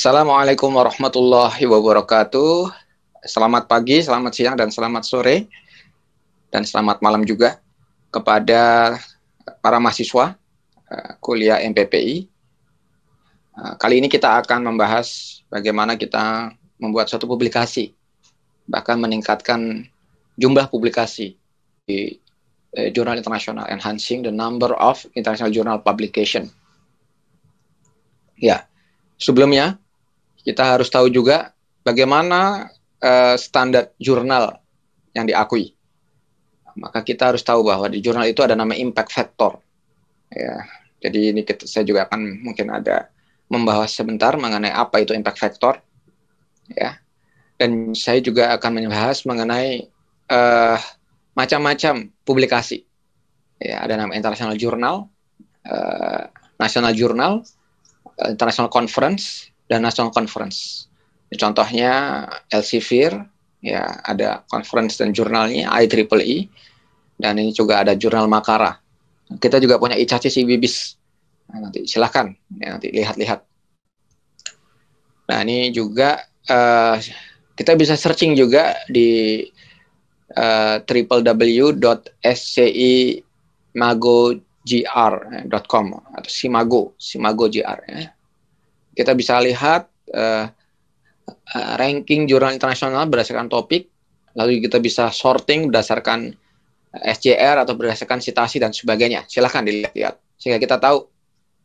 Assalamualaikum warahmatullahi wabarakatuh. Selamat pagi, selamat siang, dan selamat sore, dan selamat malam juga kepada para mahasiswa kuliah MPPI. Kali ini kita akan membahas bagaimana kita membuat suatu publikasi, bahkan meningkatkan jumlah publikasi di jurnal internasional, enhancing the number of international journal publication. Ya, sebelumnya kita harus tahu juga bagaimana standar jurnal yang diakui. Maka kita harus tahu bahwa di jurnal itu ada nama impact factor. Ya, jadi ini saya juga akan mungkin ada membahas sebentar mengenai apa itu impact factor. Ya, dan saya juga akan membahas mengenai macam-macam publikasi. Ya, ada nama international journal, national journal, international conference, dan national conference. Contohnya Elsevier, ya ada conference dan jurnalnya IEEE, dan ini juga ada jurnal Makara. Kita juga punya ICACI Bibis. Nah, nanti silakan ya, nanti lihat-lihat. Nah, ini juga kita bisa searching juga di www.scimagogr.com atau Simago GR ya. Kita bisa lihat ranking jurnal internasional berdasarkan topik, lalu kita bisa sorting berdasarkan SJR atau berdasarkan citasi dan sebagainya. Silahkan dilihat-lihat sehingga kita tahu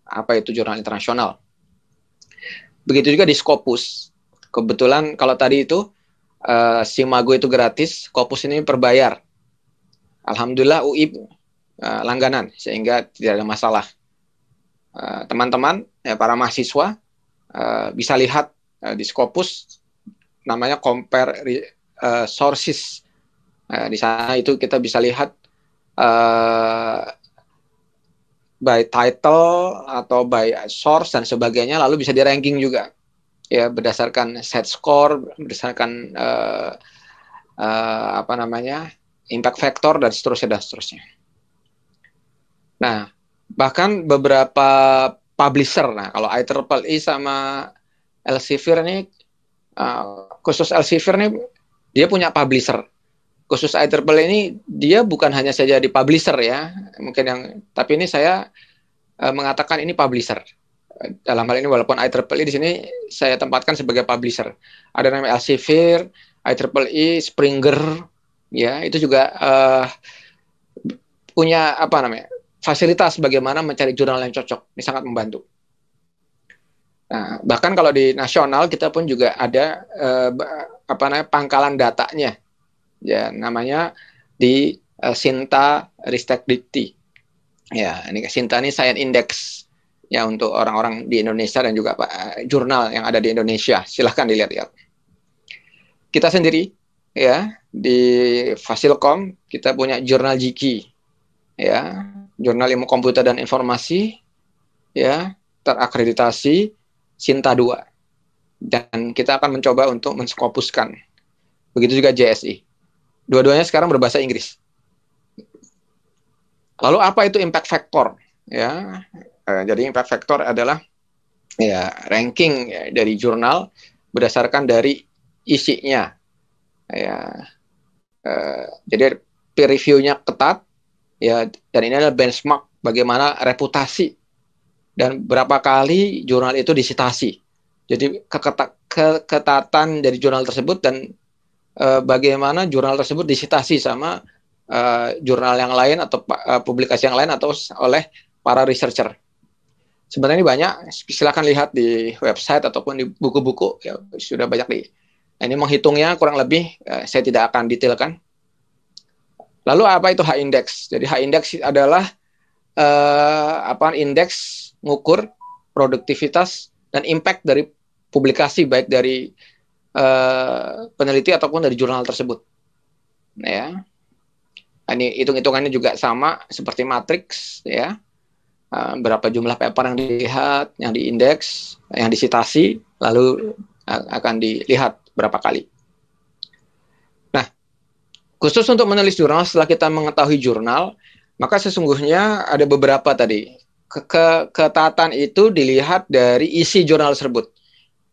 apa itu jurnal internasional. Begitu juga di Scopus. Kebetulan kalau tadi itu Simago itu gratis, Scopus ini berbayar. Alhamdulillah UI langganan sehingga tidak ada masalah. Teman-teman, para mahasiswa bisa lihat di Scopus namanya compare sources. Di sana itu kita bisa lihat by title atau by source dan sebagainya, lalu bisa di ranking juga ya berdasarkan set score, berdasarkan impact factor dan seterusnya. Nah, bahkan beberapa publisher, nah kalau IEEE sama Elsevier ini, khusus Elsevier ini dia punya publisher. Khusus IEEE ini dia bukan hanya saja di publisher ya, mungkin tapi ini saya mengatakan ini publisher. Dalam hal ini walaupun IEEE di sini saya tempatkan sebagai publisher. Ada namanya Elsevier, IEEE, Springer, ya itu juga punya fasilitas bagaimana mencari jurnal yang cocok. Ini sangat membantu. Nah, bahkan kalau di nasional kita pun juga ada pangkalan datanya. Ya, namanya di Sinta Ristek Dikti. Ya, ini Sinta ini Science Index ya untuk orang-orang di Indonesia dan juga jurnal yang ada di Indonesia. Silahkan dilihat-lihat. Kita sendiri ya di Fasilkom kita punya jurnal Jiki. Ya, jurnal ilmu komputer dan informasi ya, terakreditasi Sinta 2. Dan kita akan mencoba untuk menskopuskan. Begitu juga JSI. Dua-duanya sekarang berbahasa Inggris. Lalu apa itu impact factor? Ya, jadi impact factor adalah ya ranking ya, dari jurnal berdasarkan dari isinya. Ya, jadi peer review-nya ketat. Ya, dan ini adalah benchmark bagaimana reputasi dan berapa kali jurnal itu disitasi. Jadi keketatan dari jurnal tersebut dan bagaimana jurnal tersebut disitasi sama jurnal yang lain atau publikasi yang lain atau oleh para researcher. Sebenarnya ini banyak, silakan lihat di website ataupun di buku-buku ya, sudah banyak ini menghitungnya kurang lebih saya tidak akan detailkan. Lalu apa itu H-index? Jadi H-index adalah indeks mengukur produktivitas dan impact dari publikasi baik dari peneliti ataupun dari jurnal tersebut. Nah, ya. Ini hitung-hitungannya juga sama seperti matriks ya. Berapa jumlah paper yang dilihat, yang diindeks, yang disitasi, lalu akan dilihat berapa kali. Khusus untuk menulis jurnal, setelah kita mengetahui jurnal, maka sesungguhnya ada beberapa tadi. Ketatan itu dilihat dari isi jurnal tersebut.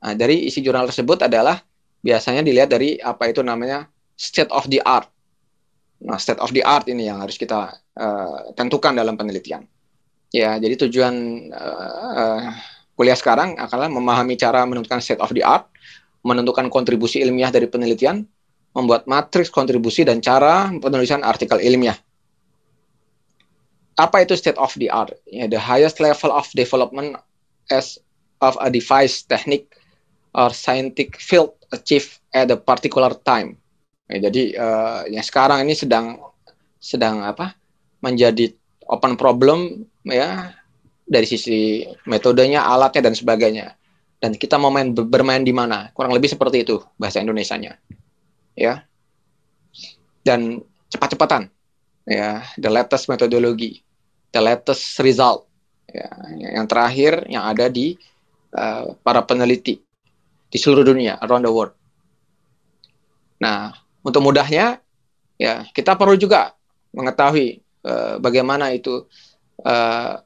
Nah, dari isi jurnal tersebut adalah biasanya dilihat dari apa itu namanya state of the art. Nah, state of the art ini yang harus kita tentukan dalam penelitian. Ya, jadi tujuan kuliah sekarang adalah memahami cara menentukan state of the art, menentukan kontribusi ilmiah dari penelitian, membuat matriks kontribusi dan cara penulisan artikel ilmiah. Apa itu state of the art? Ya, the highest level of development as of a device, technique, or scientific field achieved at a particular time. Ya, jadi yang sekarang ini sedang apa? Menjadi open problem ya dari sisi metodenya, alatnya dan sebagainya. Dan kita mau bermain di mana? Kurang lebih seperti itu bahasa Indonesianya. Ya. Dan cepat-cepatan. Ya, the latest methodology, the latest result. Ya, yang terakhir yang ada di para peneliti di seluruh dunia, around the world. Nah, untuk mudahnya, ya kita perlu juga mengetahui bagaimana itu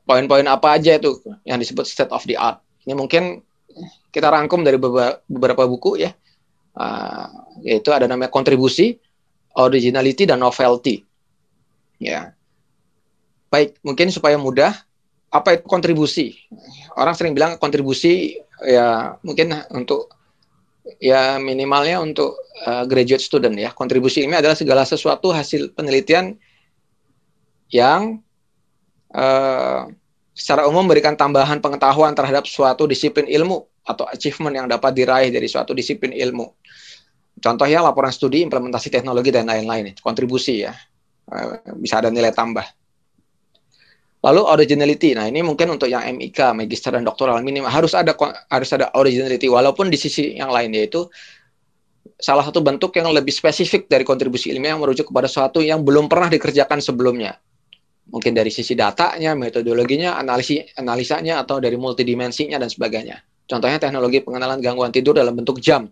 poin-poin apa aja itu yang disebut state of the art. Ini mungkin kita rangkum dari beberapa buku ya, yaitu ada namanya kontribusi, originality, dan novelty. Ya, baik, mungkin supaya mudah, apa itu kontribusi? Orang sering bilang kontribusi ya mungkin untuk ya minimalnya untuk graduate student ya. Kontribusi ini adalah segala sesuatu hasil penelitian yang secara umum memberikan tambahan pengetahuan terhadap suatu disiplin ilmu atau achievement yang dapat diraih dari suatu disiplin ilmu. Contohnya laporan studi, implementasi teknologi, dan lain-lain. Kontribusi ya. Bisa ada nilai tambah. Lalu originality. Nah, ini mungkin untuk yang MIK, magister dan doktoral minimal harus ada originality walaupun di sisi yang lain, yaitu salah satu bentuk yang lebih spesifik dari kontribusi ilmiah yang merujuk kepada sesuatu yang belum pernah dikerjakan sebelumnya. Mungkin dari sisi datanya, metodologinya, analisanya, atau dari multidimensinya dan sebagainya. Contohnya teknologi pengenalan gangguan tidur dalam bentuk jam,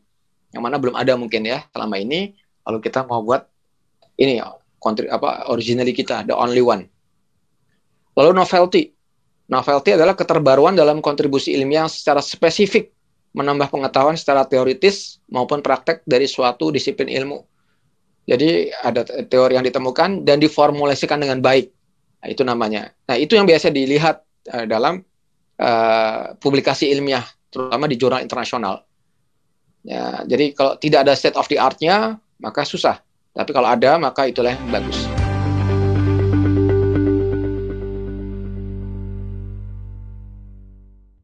yang mana belum ada mungkin ya selama ini. Lalu kita mau buat ini originally kita, the only one. Lalu novelty. Novelty adalah keterbaruan dalam kontribusi ilmiah yang secara spesifik menambah pengetahuan secara teoritis maupun praktek dari suatu disiplin ilmu. Jadi ada teori yang ditemukan dan diformulasikan dengan baik. Nah, itu namanya. Nah, itu yang biasa dilihat dalam publikasi ilmiah, terutama di jurnal internasional. Ya, jadi kalau tidak ada state of the art-nya, maka susah. Tapi kalau ada, maka itulah yang bagus.